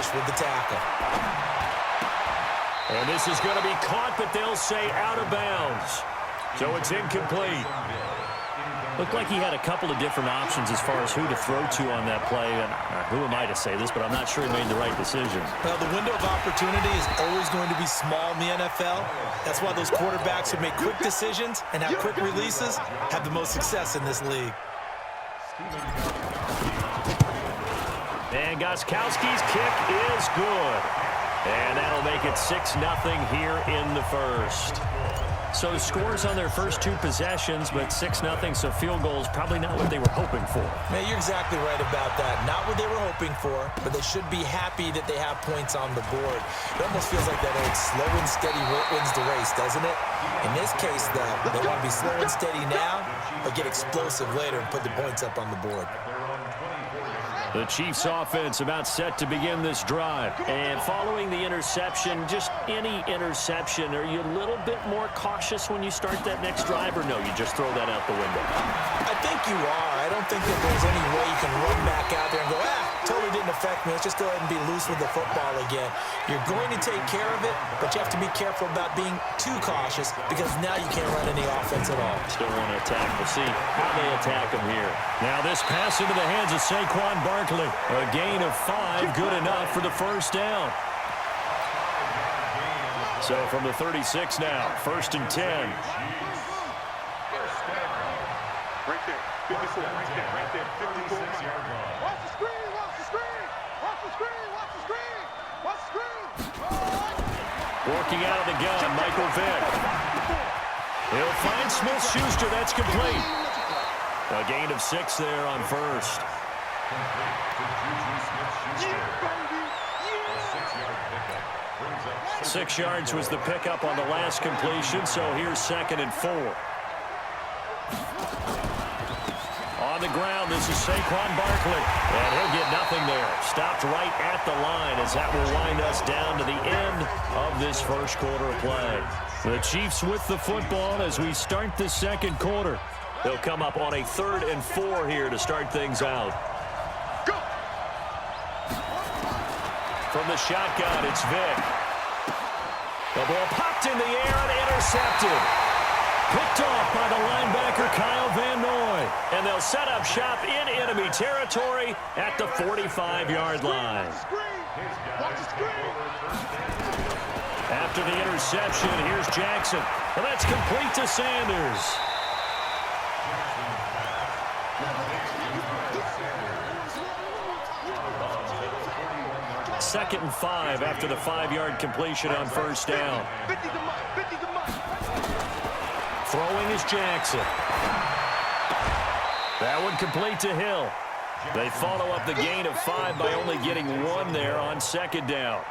flush with the tackle. And this is going to be caught, but they'll say out of bounds. So it's incomplete. Looked like he had a couple of different options as far as who to throw to on that play. And who am I to say this, but I'm not sure he made the right decision. Well, the window of opportunity is always going to be small in the NFL. That's why those quarterbacks who make quick decisions and have quick releases have the most success in this league. And Gostkowski's kick is good. And that'll make it 6-0 here in the first. So scores on their first two possessions, but 6-0, so field goals probably not what they were hoping for. Man, you're exactly right about that. Not what they were hoping for, but they should be happy that they have points on the board. It almost feels like that old slow and steady wins the race, doesn't it? In this case, though, they want to be slow and steady now, but get explosive later and put the points up on the board. The Chiefs offense about set to begin this drive. And following the interception, just any interception, are you a little bit more cautious when you start that next drive, or no, you just throw that out the window? I think you are. I don't think that there's any way you can run back out there and go, totally didn't affect me. Let's just go ahead and be loose with the football again. You're going to take care of it, but you have to be careful about being too cautious because now you can't run any offense at all. Still want to attack. We'll see how they attack him here. Now this pass into the hands of Saquon Barkley. A gain of 5, good enough for the first down. So from the 36 now, 1st and 10. Right there, 54, right there, 56-yard line. Watch the screen, watch the screen, watch the screen, watch the screen, watch the screen. Working out of the gun, Michael Vick. He'll find Smith-Schuster, that's complete. A gain of 6 there on first. 6 yards was the pickup on the last completion, so here's 2nd and 4. On the ground, this is Saquon Barkley. And he'll get nothing there. Stopped right at the line as that will wind us down to the end of this first quarter of play. The Chiefs with the football as we start the second quarter. They'll come up on a 3rd and 4 here to start things out. From the shotgun, it's Vick. The ball popped in the air and intercepted. Picked off by the linebacker, Kyle Van Noy. And they'll set up shop in enemy territory at the 45-yard line. After the interception, here's Jackson. Well, that's complete to Sanders. Second and 5 after the 5-yard completion on first down. Throwing is Jackson. That one complete to Hill. They follow up the gain of 5 by only getting 1 there on 2nd down.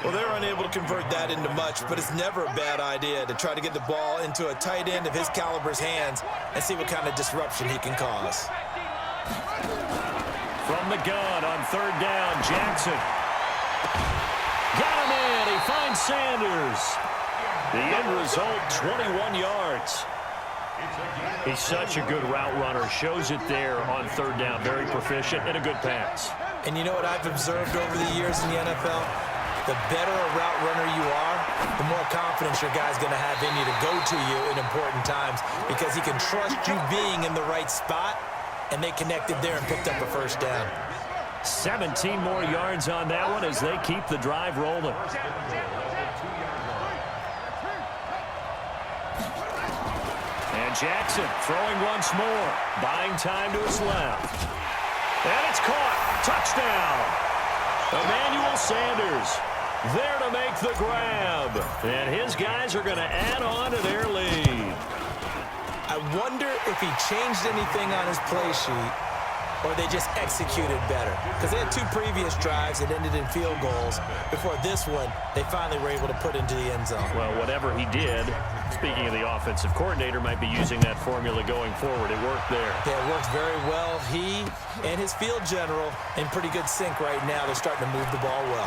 Well, they're unable to convert that into much, but it's never a bad idea to try to get the ball into a tight end of his caliber's hands and see what kind of disruption he can cause. From the gun on 3rd down, Jackson. Got him in. He finds Sanders. The end result, 21 yards. He's such a good route runner. Shows it there on 3rd down. Very proficient and a good pass. And you know what I've observed over the years in the NFL? The better a route runner you are, the more confidence your guy's going to have in you to go to you in important times because he can trust you being in the right spot, and they connected there and picked up a first down. 17 more yards on that one as they keep the drive rolling. And Jackson throwing once more, buying time to his left. And it's caught. Touchdown. Emmanuel Sanders there to make the grab. And his guys are going to add on to their lead. I wonder if he changed anything on his play sheet or they just executed better. Because they had 2 previous drives that ended in field goals. Before this one, they finally were able to put into the end zone. Well, whatever he did, speaking of the offensive coordinator, might be using that formula going forward. It worked there. Yeah, it works very well. He and his field general in pretty good sync right now. They're starting to move the ball well.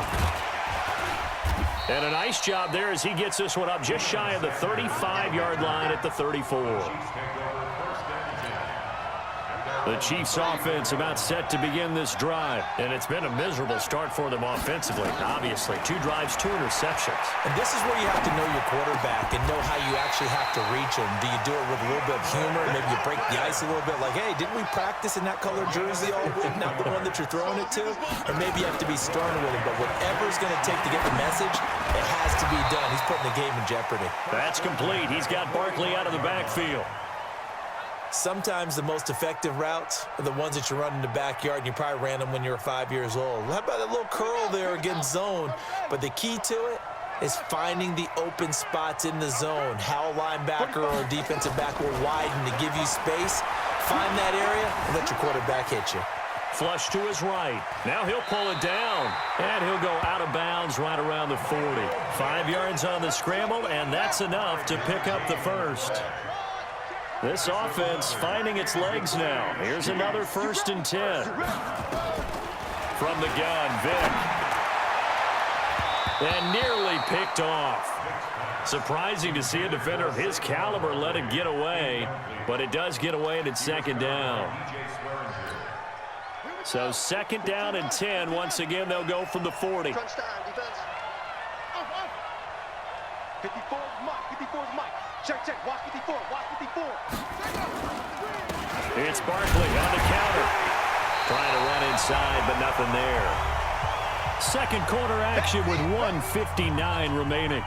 And a nice job there as he gets this one up just shy of the 35-yard line at the 34. The Chiefs offense about set to begin this drive. And it's been a miserable start for them offensively. Obviously, 2 drives, 2 interceptions. And this is where you have to know your quarterback and know how you actually have to reach him. Do you do it with a little bit of humor? Maybe you break the ice a little bit like, hey, didn't we practice in that colored jersey all week, not the one that you're throwing it to? Or maybe you have to be stern with him. But whatever it's going to take to get the message, it has to be done. He's putting the game in jeopardy. That's complete. He's got Barkley out of the backfield. Sometimes the most effective routes are the ones that you run in the backyard, and you probably ran them when you were 5 years old. How about that little curl there against zone? But the key to it is finding the open spots in the zone. How a linebacker or a defensive back will widen to give you space. Find that area and let your quarterback hit you. Flush to his right. Now he'll pull it down. And he'll go out of bounds right around the 40. 5 yards on the scramble, and that's enough to pick up the first. This offense finding its legs now. Here's another 1st and 10. From the gun, Vick. And nearly picked off. Surprising to see a defender of his caliber let it get away, but it does get away and it's 2nd down. So 2nd down and 10. Once again, they'll go from the 40. Crunch time, defense. 54 is Mike. 54 is Mike. Check. Watch 54. Watch 54. It's Barkley on the counter. Trying to run inside, but nothing there. 2nd quarter action with 1:59 remaining.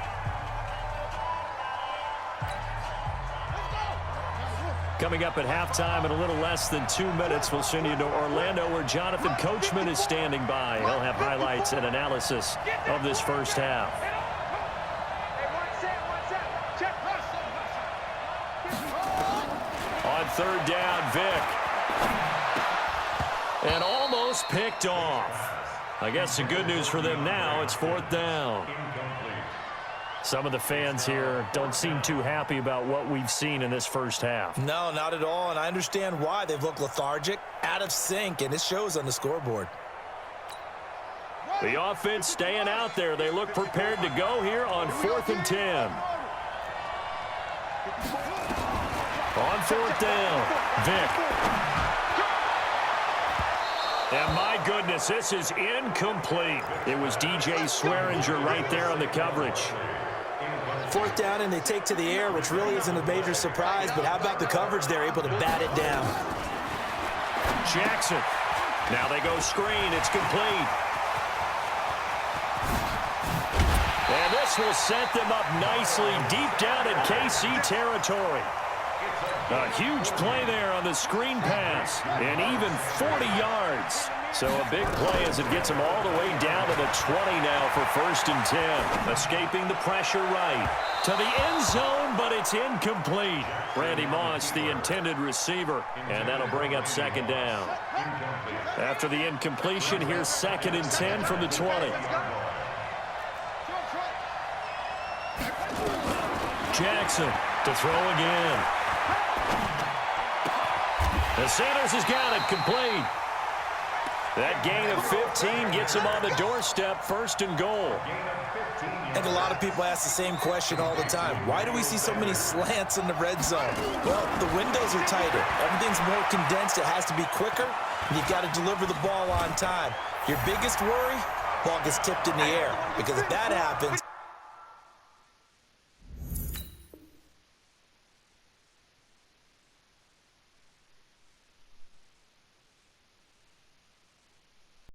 Coming up at halftime in a little less than 2 minutes, we'll send you to Orlando where Jonathan Coachman is standing by. He'll have highlights and analysis of this first half. On 3rd down, Vick. And almost picked off. I guess the good news for them now, it's 4th down. Some of the fans here don't seem too happy about what we've seen in this first half. No, not at all, and I understand why. They've looked lethargic, out of sync, and it shows on the scoreboard. The offense staying out there. They look prepared to go here on 4th and 10. On 4th down, Vick. And my goodness, this is incomplete. It was DJ Swearinger right there on the coverage. 4th down, and they take to the air, which really isn't a major surprise, but how about the coverage there, able to bat it down? Jackson. Now they go screen. It's complete. And this will set them up nicely deep down in KC territory. A huge play there on the screen pass, and even 40 yards. So a big play as it gets them all the way down to the 20 now for 1st and 10. Escaping the pressure right to the end zone, but it's incomplete. Randy Moss, the intended receiver, and that'll bring up 2nd down. After the incompletion, here's 2nd and 10 from the 20. Jackson to throw again. And Sanders has got it complete. That gain of 15 gets him on the doorstep, 1st and goal. And a lot of people ask the same question all the time. Why do we see so many slants in the red zone? Well, the windows are tighter. Everything's more condensed. It has to be quicker. And you've got to deliver the ball on time. Your biggest worry? Ball gets tipped in the air. Because if that happens,